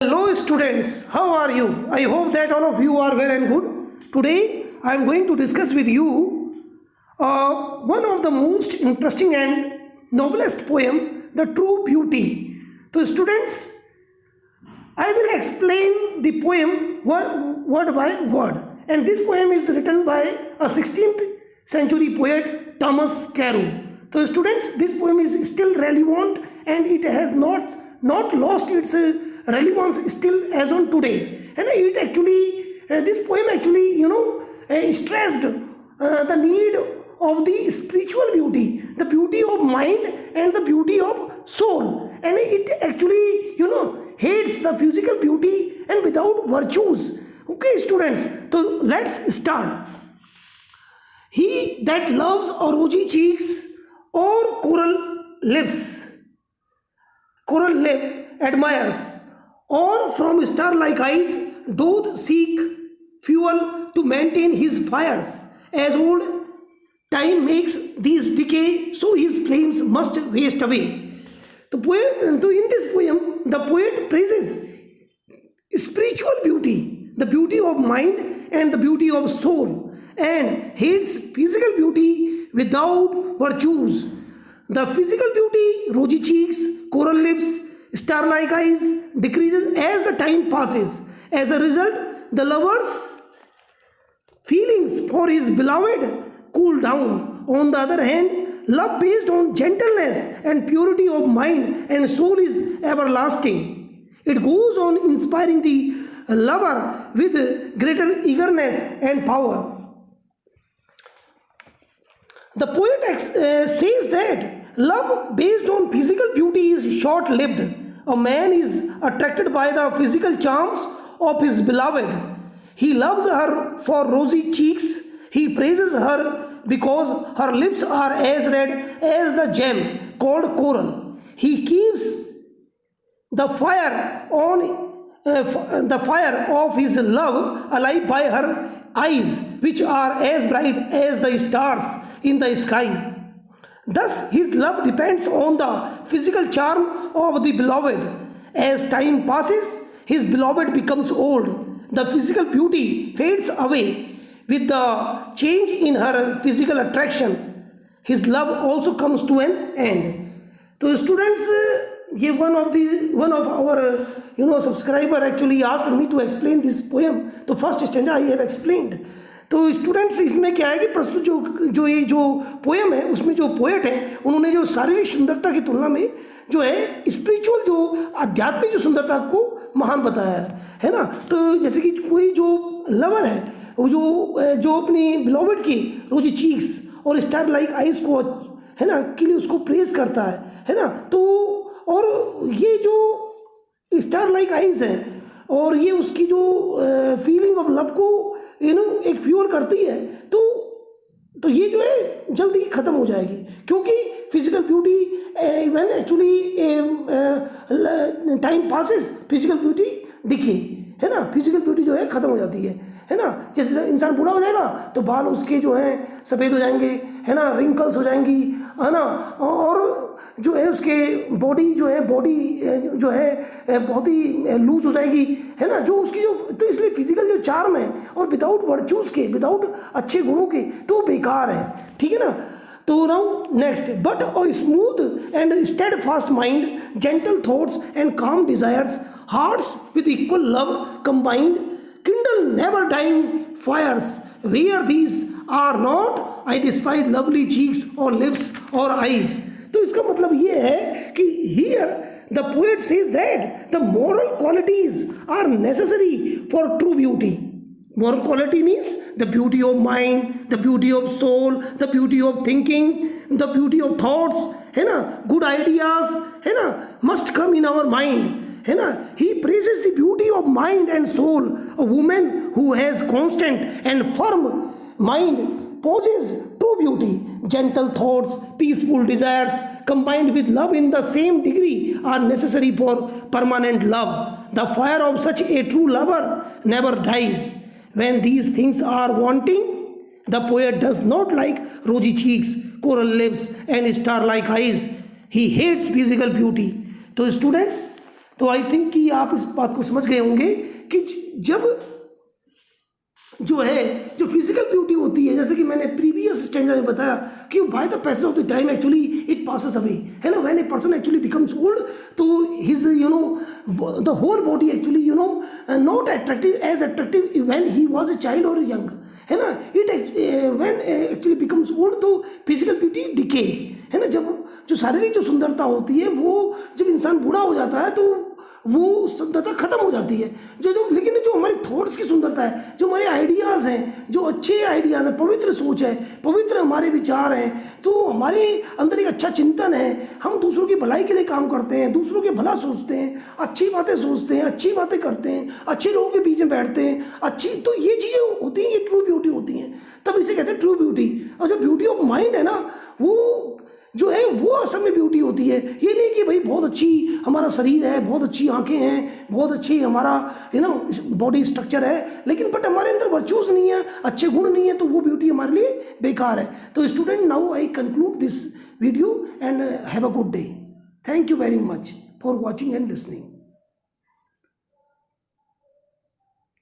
Hello students, how are you? I hope that all of you are well and good. Today I am going to discuss with you one of the most interesting and noblest poem, The True Beauty. So students, I will explain the poem word by word. And this poem is written by a 16th century poet Thomas Carew. So students, this poem is still relevant and it has not lost its relevance still as on today. And it actually, this poem actually, stressed the need of the spiritual beauty, the beauty of mind and the beauty of soul. And it actually, hates the physical beauty and without virtues. Okay, students, so let's start. He that loves a rosy cheeks or coral lip admires, or from star-like eyes doth seek fuel to maintain his fires. As old time makes these decay, so his flames must waste away. So in this poem, the poet praises spiritual beauty, the beauty of mind and the beauty of soul, and hates physical beauty without virtues. The physical beauty, rosy cheeks, coral lips, star-like eyes, decreases as the time passes. As a result, the lover's feelings for his beloved cool down. On the other hand, love based on gentleness and purity of mind and soul is everlasting. It goes on inspiring the lover with greater eagerness and power. The poet says that love based on physical beauty is short lived. A man is attracted by the physical charms of his beloved. He loves her for rosy cheeks. He praises her because her lips are as red as the gem called coral. He keeps the fire the fire of his love alive by her eyes, which are as bright as the stars in the sky. Thus, his love depends on the physical charm of the beloved. As time passes, his beloved becomes old. The physical beauty fades away with the change in her physical attraction. His love also comes to an end. So, students, ये one of our subscriber actually asked me to explain this poem. तो first stanza I have explained. तो students इसमें क्या है कि प्रस्तुत जो poem है उसमें जो पोएट है उन्होंने जो शारीरिक सुंदरता की तुलना में जो है स्पिरिचुअल जो आध्यात्मिक जो सुंदरता को महान बताया है ना। तो जैसे कि कोई जो लवर है वो जो अपनी बिलोवेड की रोजी चीक्स और स्टार लाइक आइज को है ना के लिए उसको प्रेज करता है ना। तो और ये जो स्टार लाइक आइज है और ये उसकी जो फीलिंग ऑफ लव को एक फ्यूल करती है तो ये जो है जल्दी ख़त्म हो जाएगी, क्योंकि physical beauty when actually time passes physical beauty decay है ना। फिजिकल ब्यूटी जो है ख़त्म हो जाती है ना। जैसे इंसान बूढ़ा हो जाएगा तो बाल उसके जो हैं सफ़ेद हो जाएंगे है ना, रिंकल्स हो जाएंगी है ना, और जो है उसके बॉडी जो है बहुत ही लूज हो जाएगी है ना, जो उसकी जो तो इसलिए फिजिकल जो चार्म है और विदाउट वर्चूज़ के विदाउट अच्छे गुणों के तो बेकार है, ठीक है ना। तो now next, but a smooth and steadfast mind, gentle thoughts and calm desires, hearts with equal love combined, kindle never dying fires, where these are not, I despise lovely cheeks or lips or eyes. तो इसका मतलब ये है कि here the poet says that the moral qualities are necessary for true beauty. Moral quality means the beauty of mind, the beauty of soul, the beauty of thinking, the beauty of thoughts, है ना, good ideas, है ना, must come in our mind, है ना। He praises the beauty of mind and soul. A woman who has constant and firm mind possesses true beauty. Gentle thoughts, peaceful desires combined with love in the same degree are necessary for permanent love. The fire of such a true lover never dies. When these things are wanting, the poet does not like rosy cheeks, coral lips and star-like eyes. He hates physical beauty. तो students, तो I think कि आप इस बात को समझ गए होंगे कि जब जो है जो फिजिकल ब्यूटी होती है, जैसे कि मैंने प्रीवियस स्टैंजा में बताया कि by the passage of the time actually it passes away, है ना, when a person actually becomes old तो his the whole body actually not attractive as attractive when he was a child और young, है ना। It when actually becomes old तो physical beauty decay, है ना। जब जो शारीरिक जो सुंदरता होती है वो जब इंसान बूढ़ा हो जाता है तो वो सुंदरता खत्म हो जाती है। लेकिन जो हमारे थॉट्स की सुंदरता है, जो हमारे आइडियाज़ हैं, जो अच्छे आइडियाज़ हैं, पवित्र सोच है, पवित्र हमारे विचार हैं, तो हमारे अंदर एक अच्छा चिंतन है, हम दूसरों की भलाई के लिए काम करते हैं, दूसरों के भला सोचते हैं, अच्छी बातें सोचते हैं, अच्छी बातें करते हैं, अच्छे लोगों के बीच में बैठते हैं, अच्छी, तो ये चीज़ें होती हैं, ये ट्रू ब्यूटी होती हैं। तब इसे कहते हैं ट्रू ब्यूटी। और जो ब्यूटी ऑफ माइंड है ना, वो जो है वो असल में ब्यूटी होती है। ये नहीं कि भाई बहुत अच्छी हमारा शरीर है, बहुत अच्छी आंखें हैं, बहुत अच्छी हमारा बॉडी स्ट्रक्चर है, लेकिन बट हमारे अंदर वर्चूज नहीं है, अच्छे गुण नहीं है, तो वो ब्यूटी हमारे लिए बेकार है। तो student, now I conclude this video and have a good day. Thank you very much for watching and listening.